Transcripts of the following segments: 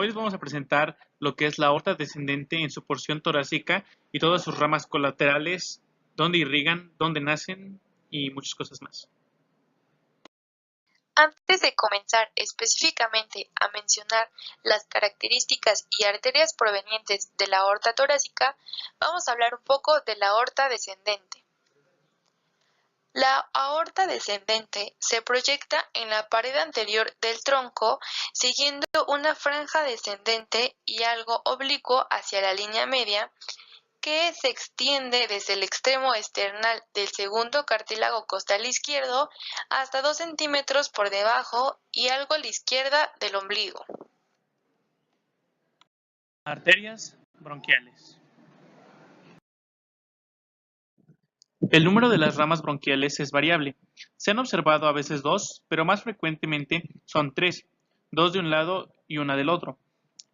Hoy les vamos a presentar lo que es la aorta descendente en su porción torácica y todas sus ramas colaterales, dónde irrigan, dónde nacen y muchas cosas más. Antes de comenzar específicamente a mencionar las características y arterias provenientes de la aorta torácica, vamos a hablar un poco de la aorta descendente. La aorta descendente se proyecta en la pared anterior del tronco siguiendo una franja descendente y algo oblicuo hacia la línea media que se extiende desde el extremo external del segundo cartílago costal izquierdo hasta 2 centímetros por debajo y algo a la izquierda del ombligo. Arterias bronquiales. El número de las ramas bronquiales es variable. Se han observado a veces 2, pero más frecuentemente son 3, 2 de un lado y una del otro.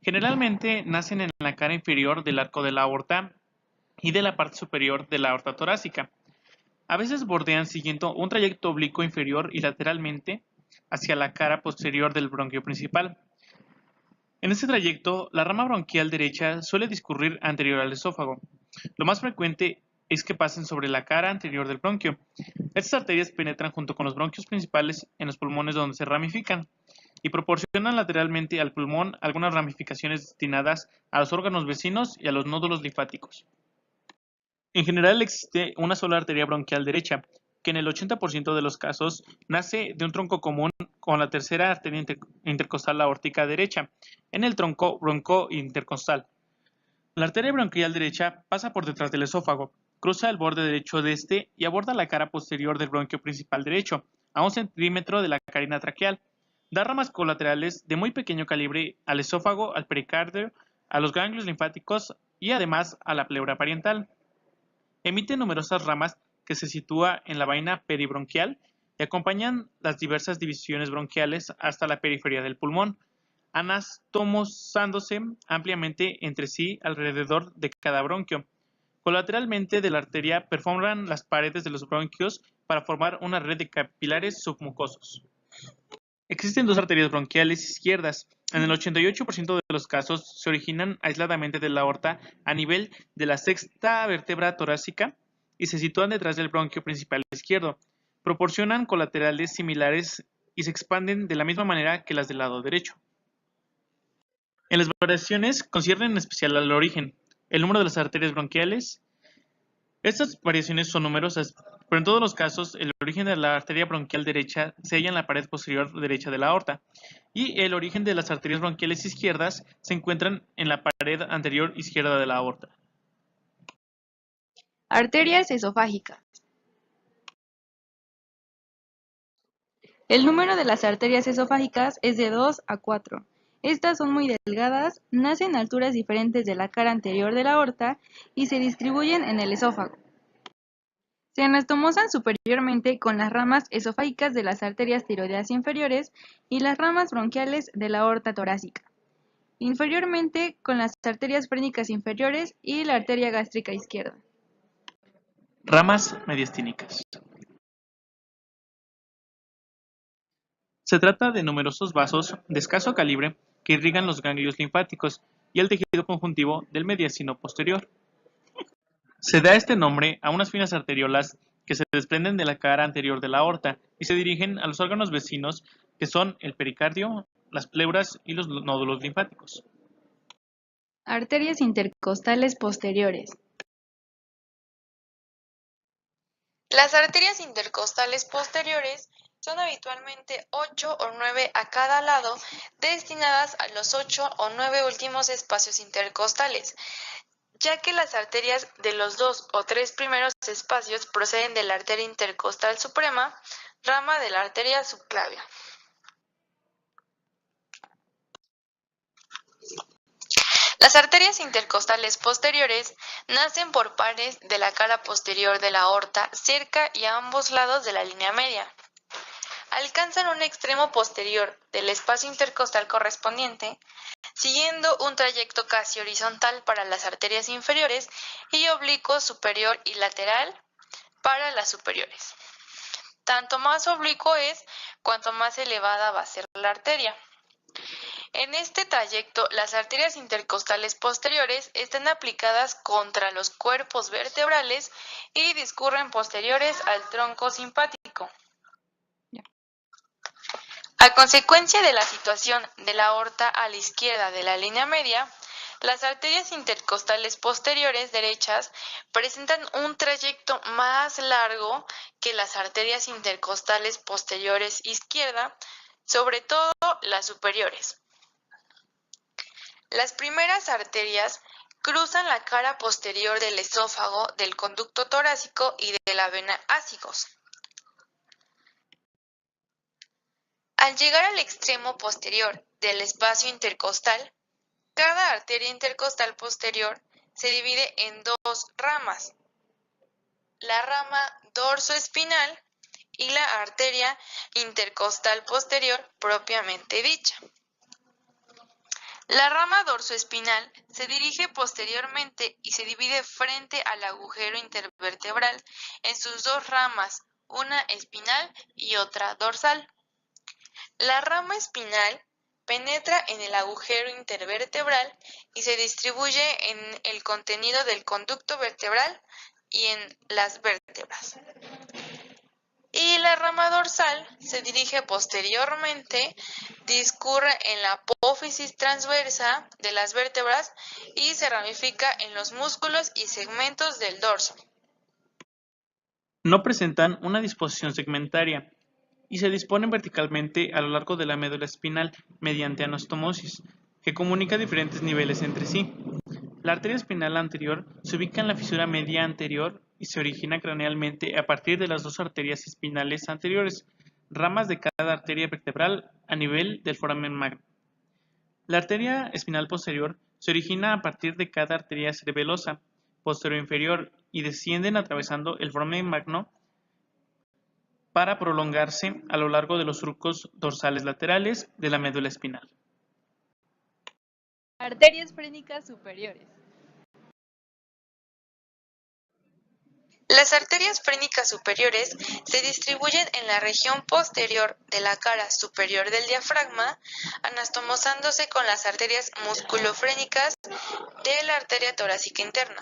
Generalmente nacen en la cara inferior del arco de la aorta y de la parte superior de la aorta torácica. A veces bordean siguiendo un trayecto oblicuo inferior y lateralmente hacia la cara posterior del bronquio principal. En este trayecto, la rama bronquial derecha suele discurrir anterior al esófago. Lo más frecuente es que pasen sobre la cara anterior del bronquio. Estas arterias penetran junto con los bronquios principales en los pulmones donde se ramifican y proporcionan lateralmente al pulmón algunas ramificaciones destinadas a los órganos vecinos y a los nódulos linfáticos. En general existe una sola arteria bronquial derecha, que en el 80% de los casos nace de un tronco común con la tercera arteria intercostal aórtica derecha, en el tronco broncointercostal. La arteria bronquial derecha pasa por detrás del esófago, cruza el borde derecho de este y aborda la cara posterior del bronquio principal derecho, a 1 centímetro de la carina traqueal. Da ramas colaterales de muy pequeño calibre al esófago, al pericardio, a los ganglios linfáticos y además a la pleura parietal. Emite numerosas ramas que se sitúan en la vaina peribronquial y acompañan las diversas divisiones bronquiales hasta la periferia del pulmón, anastomosándose ampliamente entre sí alrededor de cada bronquio. Colateralmente de la arteria perforan las paredes de los bronquios para formar una red de capilares submucosos. Existen dos arterias bronquiales izquierdas. En el 88% de los casos se originan aisladamente de la aorta a nivel de la sexta vértebra torácica y se sitúan detrás del bronquio principal izquierdo. Proporcionan colaterales similares y se expanden de la misma manera que las del lado derecho. En las variaciones conciernen en especial al origen, el número de las arterias bronquiales. Estas variaciones son numerosas, pero en todos los casos el origen de la arteria bronquial derecha se halla en la pared posterior derecha de la aorta y el origen de las arterias bronquiales izquierdas se encuentran en la pared anterior izquierda de la aorta. Arterias esofágicas. El número de las arterias esofágicas es de 2 a 4. Estas son muy delgadas, nacen a alturas diferentes de la cara anterior de la aorta y se distribuyen en el esófago. Se anastomosan superiormente con las ramas esofágicas de las arterias tiroideas inferiores y las ramas bronquiales de la aorta torácica. Inferiormente con las arterias frénicas inferiores y la arteria gástrica izquierda. Ramas mediastínicas. Se trata de numerosos vasos de escaso calibre que irrigan los ganglios linfáticos y el tejido conjuntivo del mediastino posterior. Se da este nombre a unas finas arteriolas que se desprenden de la cara anterior de la aorta y se dirigen a los órganos vecinos que son el pericardio, las pleuras y los nódulos linfáticos. Arterias intercostales posteriores. Las arterias intercostales posteriores son habitualmente 8 o 9 a cada lado, destinadas a los 8 o 9 últimos espacios intercostales, ya que las arterias de los 2 o 3 primeros espacios proceden de la arteria intercostal suprema, rama de la arteria subclavia. Las arterias intercostales posteriores nacen por pares de la cara posterior de la aorta cerca y a ambos lados de la línea media. Alcanzan un extremo posterior del espacio intercostal correspondiente, siguiendo un trayecto casi horizontal para las arterias inferiores y oblicuo superior y lateral para las superiores. Tanto más oblicuo es, cuanto más elevada va a ser la arteria. En este trayecto, las arterias intercostales posteriores están aplicadas contra los cuerpos vertebrales y discurren posteriores al tronco simpático. A consecuencia de la situación de la aorta a la izquierda de la línea media, las arterias intercostales posteriores derechas presentan un trayecto más largo que las arterias intercostales posteriores izquierda, sobre todo las superiores. Las primeras arterias cruzan la cara posterior del esófago, del conducto torácico y de la vena ácigos. Al llegar al extremo posterior del espacio intercostal, cada arteria intercostal posterior se divide en dos ramas, la rama dorsoespinal y la arteria intercostal posterior propiamente dicha. La rama dorsoespinal se dirige posteriormente y se divide frente al agujero intervertebral en sus dos ramas, una espinal y otra dorsal. La rama espinal penetra en el agujero intervertebral y se distribuye en el contenido del conducto vertebral y en las vértebras. Y la rama dorsal se dirige posteriormente, discurre en la apófisis transversa de las vértebras y se ramifica en los músculos y segmentos del dorso. No presentan una disposición segmentaria y se disponen verticalmente a lo largo de la médula espinal mediante anastomosis, que comunica diferentes niveles entre sí. La arteria espinal anterior se ubica en la fisura media anterior y se origina cranealmente a partir de las dos arterias espinales anteriores, ramas de cada arteria vertebral a nivel del foramen magno. La arteria espinal posterior se origina a partir de cada arteria cerebelosa posterior inferior y descienden atravesando el foramen magno para prolongarse a lo largo de los surcos dorsales laterales de la médula espinal. Arterias frénicas superiores. Las arterias frénicas superiores se distribuyen en la región posterior de la cara superior del diafragma, anastomosándose con las arterias musculofrénicas de la arteria torácica interna.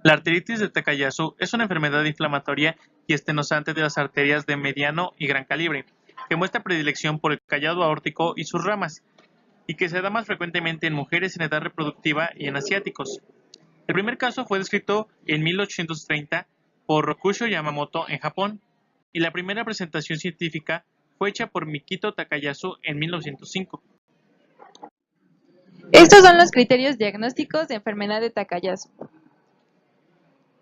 La arteritis de Takayasu es una enfermedad inflamatoria y estenosante de las arterias de mediano y gran calibre, que muestra predilección por el callado aórtico y sus ramas, y que se da más frecuentemente en mujeres en edad reproductiva y en asiáticos. El primer caso fue descrito en 1830 por Rokusho Yamamoto en Japón, y la primera presentación científica fue hecha por Mikito Takayasu en 1905. Estos son los criterios diagnósticos de enfermedad de Takayasu.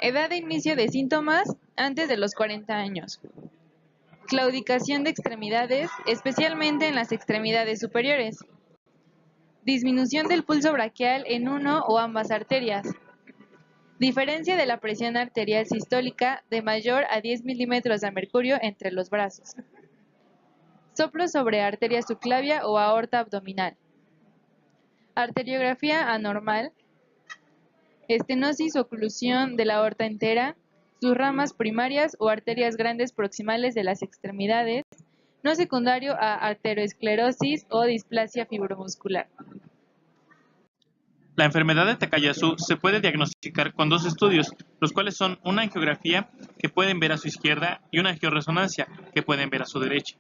Edad de inicio de síntomas antes de los 40 años. Claudicación de extremidades, especialmente en las extremidades superiores. Disminución del pulso braquial en uno o ambas arterias. Diferencia de la presión arterial sistólica de mayor a 10 milímetros de mercurio entre los brazos. Soplo sobre arteria subclavia o aorta abdominal. Arteriografía anormal. Estenosis o oclusión de la aorta entera, sus ramas primarias o arterias grandes proximales de las extremidades, no secundario a arteriosclerosis o displasia fibromuscular. La enfermedad de Takayasu se puede diagnosticar con dos estudios, los cuales son una angiografía que pueden ver a su izquierda y una angioresonancia que pueden ver a su derecha.